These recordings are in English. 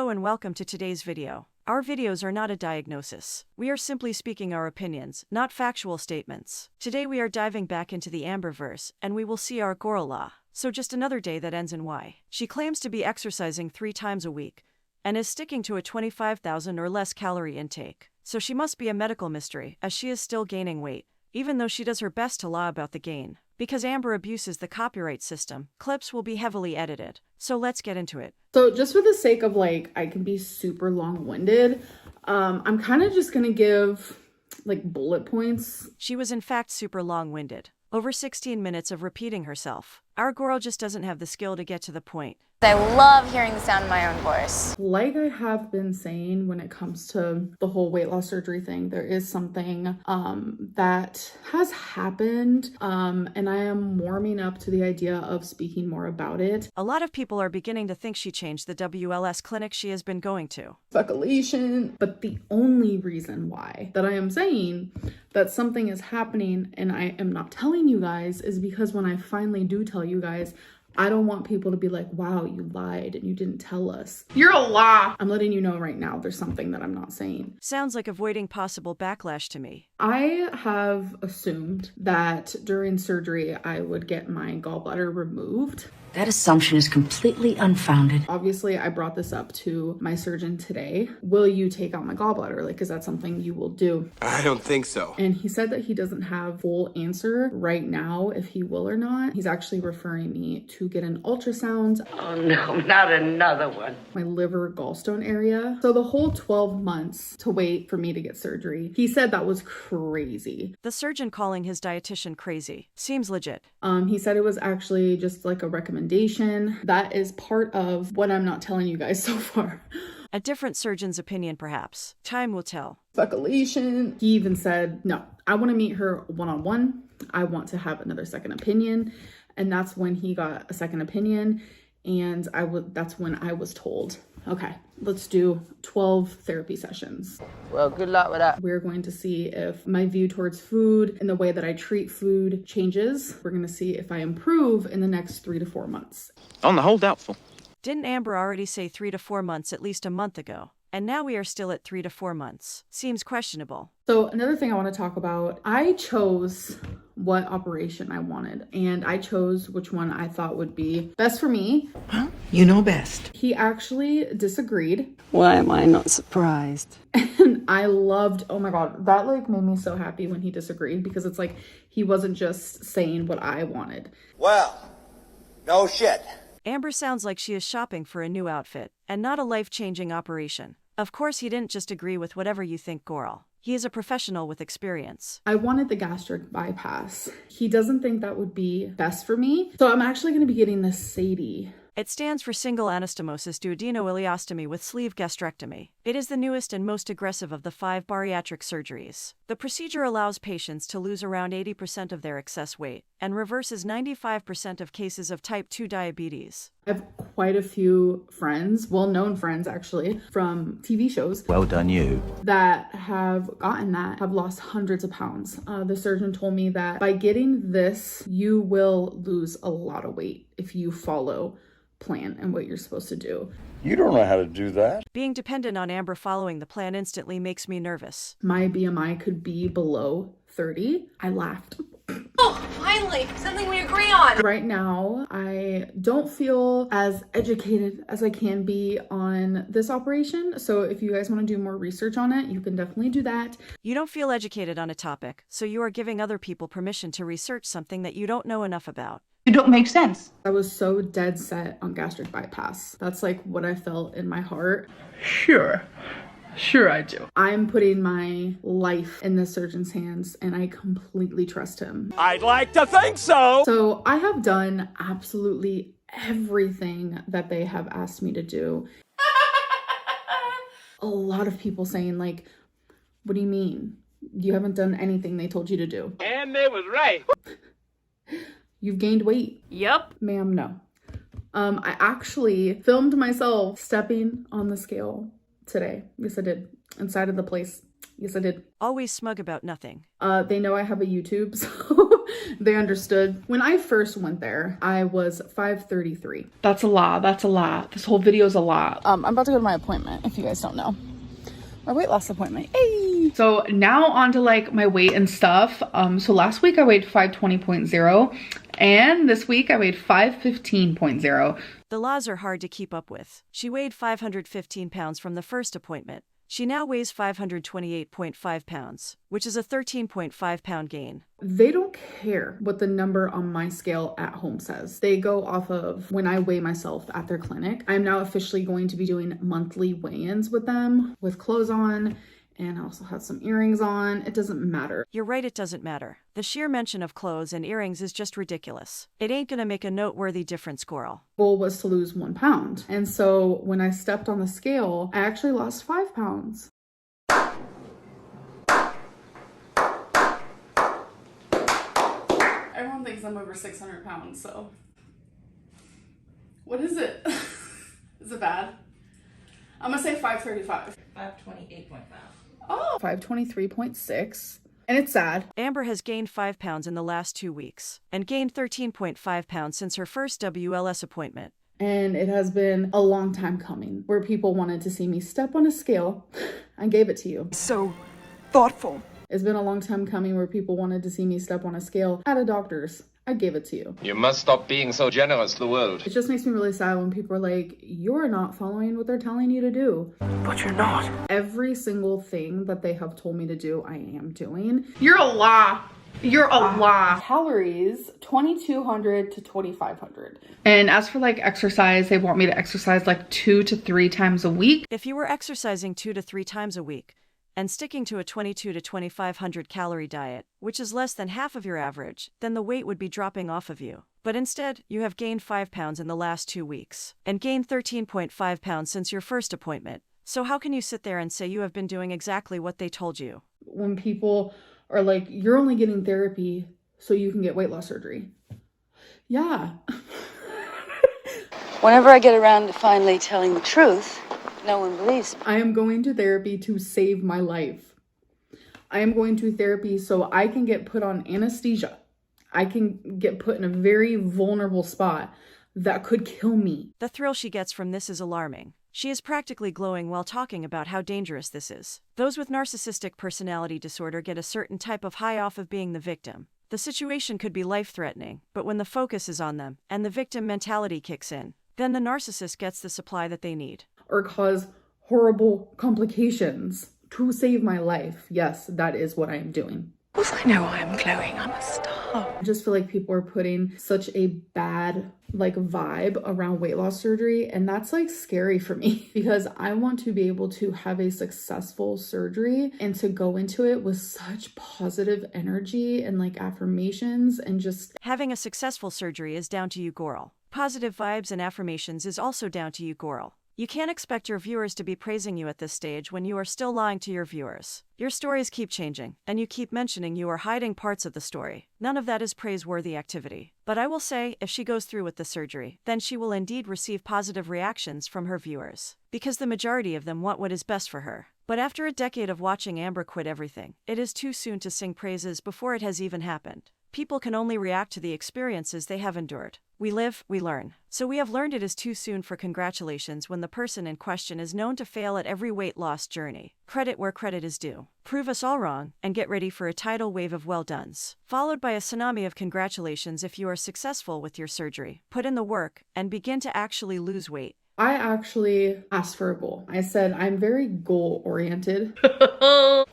Hello and welcome to today's video. Our videos are not a diagnosis. We are simply speaking our opinions, not factual statements. Today we are diving back into the Amberverse, and we will see our Gora law. So just another day that ends in Y. She claims to be exercising 3 times a week, and is sticking to a 25,000 or less calorie intake. So she must be a medical mystery, as she is still gaining weight, even though she does her best to lie about the gain. Because Amber abuses the copyright system, clips will be heavily edited. So let's get into it. So just for the sake of I can be super long-winded, I'm kind of just gonna give bullet points. She was in fact super long-winded. Over 16 minutes of repeating herself. Our girl just doesn't have the skill to get to the point. I love hearing the sound of my own voice. Like I have been saying, when it comes to the whole weight loss surgery thing, there is something that has happened, and I am warming up to the idea of speaking more about it. A lot of people are beginning to think she changed the WLS clinic she has been going to. Speculation, but the only reason why that I am saying that something is happening and I am not telling you guys is because when I finally do tell you guys, I don't want people to be like, wow, you lied and you didn't tell us. You're a lie. I'm letting you know right now there's something that I'm not saying. Sounds like avoiding possible backlash to me. I have assumed that during surgery I would get my gallbladder removed. That assumption is completely unfounded. Obviously, I brought this up to my surgeon today. Will you take out my gallbladder? Is that something you will do? I don't think so. And he said that he doesn't have full answer right now if he will or not. He's actually referring me to get an ultrasound. Oh no, not another one. My liver gallstone area. So the whole 12 months to wait for me to get surgery, he said that was crazy. The surgeon calling his dietitian crazy. Seems legit. He said it was actually just like a recommendation. That is part of what I'm not telling you guys so far. A different surgeon's opinion, perhaps. Time will tell. Speculation. He even said, no, I want to meet her one-on-one. I want to have another second opinion. And that's when he got a second opinion. And that's when I was told, okay, let's do 12 therapy sessions. Well, good luck with that. We're going to see if my view towards food and the way that I treat food changes. We're going to see if I improve in the next 3 to 4 months. On the whole, doubtful. Didn't Amber already say 3 to 4 months at least a month ago? And now we are still at 3 to 4 months. Seems questionable. So another thing I want to talk about, I chose what operation I wanted, and I chose which one I thought would be best for me. Well, you know best. He actually disagreed. Why am I not surprised? And I loved, oh my God, that made me so happy when he disagreed, because it's he wasn't just saying what I wanted. Well, no shit. Amber sounds like she is shopping for a new outfit, and not a life-changing operation. Of course he didn't just agree with whatever you think, girl. He is a professional with experience. I wanted the gastric bypass. He doesn't think that would be best for me. So I'm actually going to be getting the SADIE. It stands for single anastomosis duodenouileostomy with sleeve gastrectomy. It is the newest and most aggressive of the 5 bariatric surgeries. The procedure allows patients to lose around 80% of their excess weight and reverses 95% of cases of type 2 diabetes. I have quite a few friends, well-known friends actually, from TV shows. Well done, you. That have gotten that, have lost hundreds of pounds. The surgeon told me that by getting this, you will lose a lot of weight if you follow plan and what you're supposed to do. You don't know how to do that. Being dependent on Amber following the plan instantly makes me nervous. My BMI could be below 30. I laughed. Oh, finally, something we agree on. Right now, I don't feel as educated as I can be on this operation. So if you guys want to do more research on it, you can definitely do that. You don't feel educated on a topic, so you are giving other people permission to research something that you don't know enough about. You don't make sense. I was so dead set on gastric bypass. That's what I felt in my heart. Sure I do. I'm putting my life in the surgeon's hands and I completely trust him. I'd like to think so. So I have done absolutely everything that they have asked me to do. A lot of people saying what do you mean? You haven't done anything they told you to do. And they was right. You've gained weight. Yep. Ma'am, no. I actually filmed myself stepping on the scale today. Yes, I did. Inside of the place. Yes, I did. Always smug about nothing. They know I have a YouTube, so they understood. When I first went there, I was 533. That's a lot. That's a lot. This whole video is a lot. I'm about to go to my appointment, if you guys don't know. My weight loss appointment. Hey! So now on to like my weight and stuff. So last week I weighed 520.0 and this week I weighed 515.0. The laws are hard to keep up with. She weighed 515 pounds from the first appointment. She now weighs 528.5 pounds, which is a 13.5 pound gain. They don't care what the number on my scale at home says. They go off of when I weigh myself at their clinic. I'm now officially going to be doing monthly weigh-ins with them with clothes on, and I also had some earrings on. It doesn't matter. You're right, it doesn't matter. The sheer mention of clothes and earrings is just ridiculous. It ain't gonna make a noteworthy difference, squirrel. Goal was to lose 1 pound. And so when I stepped on the scale, I actually lost 5 pounds. Everyone thinks I'm over 600 pounds, so. What is it? Is it bad? I'm gonna say 535. 528.5. Oh, 523.6. And it's sad. Amber has gained 5 pounds in the last 2 weeks and gained 13.5 pounds since her first WLS appointment. And it has been a long time coming where people wanted to see me step on a scale. I gave it to you. So thoughtful. It's been a long time coming where people wanted to see me step on a scale at a doctor's. I gave it to you. You must stop being so generous to the world. It just makes me really sad when people are like, you're not following what they're telling you to do. But you're not. Every single thing that they have told me to do, I am doing. You're a lie. You're a lie. Calories, 2,200 to 2,500. And as for like exercise, they want me to exercise like 2 to 3 times a week. If you were exercising 2 to 3 times a week and sticking to a 2,200 to 2,500 calorie diet, which is less than half of your average, then the weight would be dropping off of you. But instead, you have gained 5 pounds in the last 2 weeks and gained 13.5 pounds since your first appointment. So how can you sit there and say you have been doing exactly what they told you? When people are like, you're only getting therapy so you can get weight loss surgery. Yeah. Whenever I get around to finally telling the truth, no one believes me. I am going to therapy to save my life. I am going to therapy so I can get put on anesthesia. I can get put in a very vulnerable spot that could kill me. The thrill she gets from this is alarming. She is practically glowing while talking about how dangerous this is. Those with narcissistic personality disorder get a certain type of high off of being the victim. The situation could be life-threatening, but when the focus is on them and the victim mentality kicks in, then the narcissist gets the supply that they need. Or cause horrible complications to save my life. Yes, that is what I am doing. Of course I know I am glowing. I'm a star. I just feel like people are putting such a bad vibe around weight loss surgery, and that's scary for me because I want to be able to have a successful surgery and to go into it with such positive energy and affirmations and just having a successful surgery is down to you, girl. Positive vibes and affirmations is also down to you, girl. You can't expect your viewers to be praising you at this stage when you are still lying to your viewers. Your stories keep changing, and you keep mentioning you are hiding parts of the story. None of that is praiseworthy activity. But I will say, if she goes through with the surgery, then she will indeed receive positive reactions from her viewers, because the majority of them want what is best for her. But after a decade of watching Amber quit everything, it is too soon to sing praises before it has even happened. People can only react to the experiences they have endured. We live, we learn. So we have learned it is too soon for congratulations when the person in question is known to fail at every weight loss journey. Credit where credit is due. Prove us all wrong, and get ready for a tidal wave of well dones, followed by a tsunami of congratulations if you are successful with your surgery. Put in the work, and begin to actually lose weight. I actually asked for a goal. I said, I'm very goal oriented.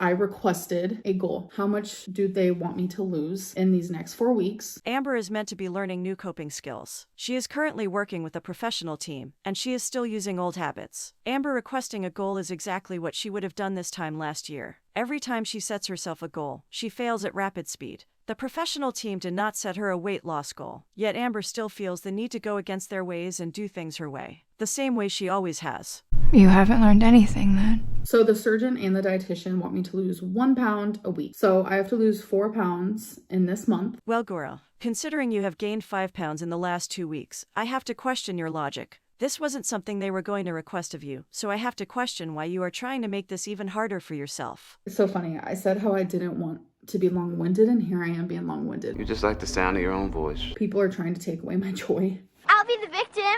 I requested a goal. How much do they want me to lose in these next 4 weeks? Amber is meant to be learning new coping skills. She is currently working with a professional team, and she is still using old habits. Amber requesting a goal is exactly what she would have done this time last year. Every time she sets herself a goal, she fails at rapid speed. The professional team did not set her a weight loss goal, yet Amber still feels the need to go against their ways and do things her way. The same way she always has. You haven't learned anything then. So the surgeon and the dietitian want me to lose 1 pound a week. So I have to lose 4 pounds in this month. Well, girl, considering you have gained 5 pounds in the last 2 weeks, I have to question your logic. This wasn't something they were going to request of you, so I have to question why you are trying to make this even harder for yourself. It's so funny. I said how I didn't want to be long-winded, and here I am being long-winded. You just like the sound of your own voice. People are trying to take away my joy. I'll be the victim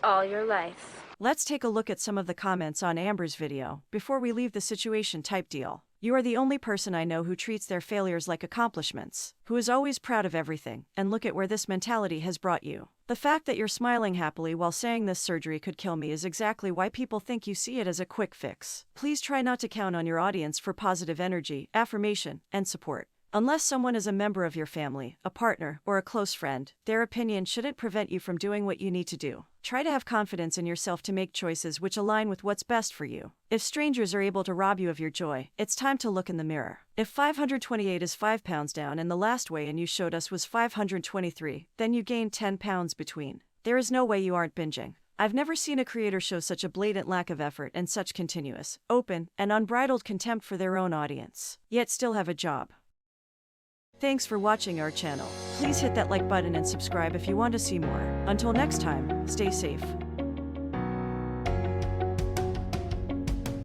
all your life. Let's take a look at some of the comments on Amber's video before we leave the situation type deal. You are the only person I know who treats their failures like accomplishments, who is always proud of everything, and look at where this mentality has brought you. The fact that you're smiling happily while saying this surgery could kill me is exactly why people think you see it as a quick fix. Please try not to count on your audience for positive energy, affirmation, and support. Unless someone is a member of your family, a partner, or a close friend, their opinion shouldn't prevent you from doing what you need to do. Try to have confidence in yourself to make choices which align with what's best for you. If strangers are able to rob you of your joy, it's time to look in the mirror. If 528 is 5 pounds down and the last weigh-in you showed us was 523, then you gained 10 pounds between. There is no way you aren't binging. I've never seen a creator show such a blatant lack of effort and such continuous, open, and unbridled contempt for their own audience, yet still have a job. Thanks for watching our channel. Please hit that like button and subscribe if you want to see more. Until next time, stay safe.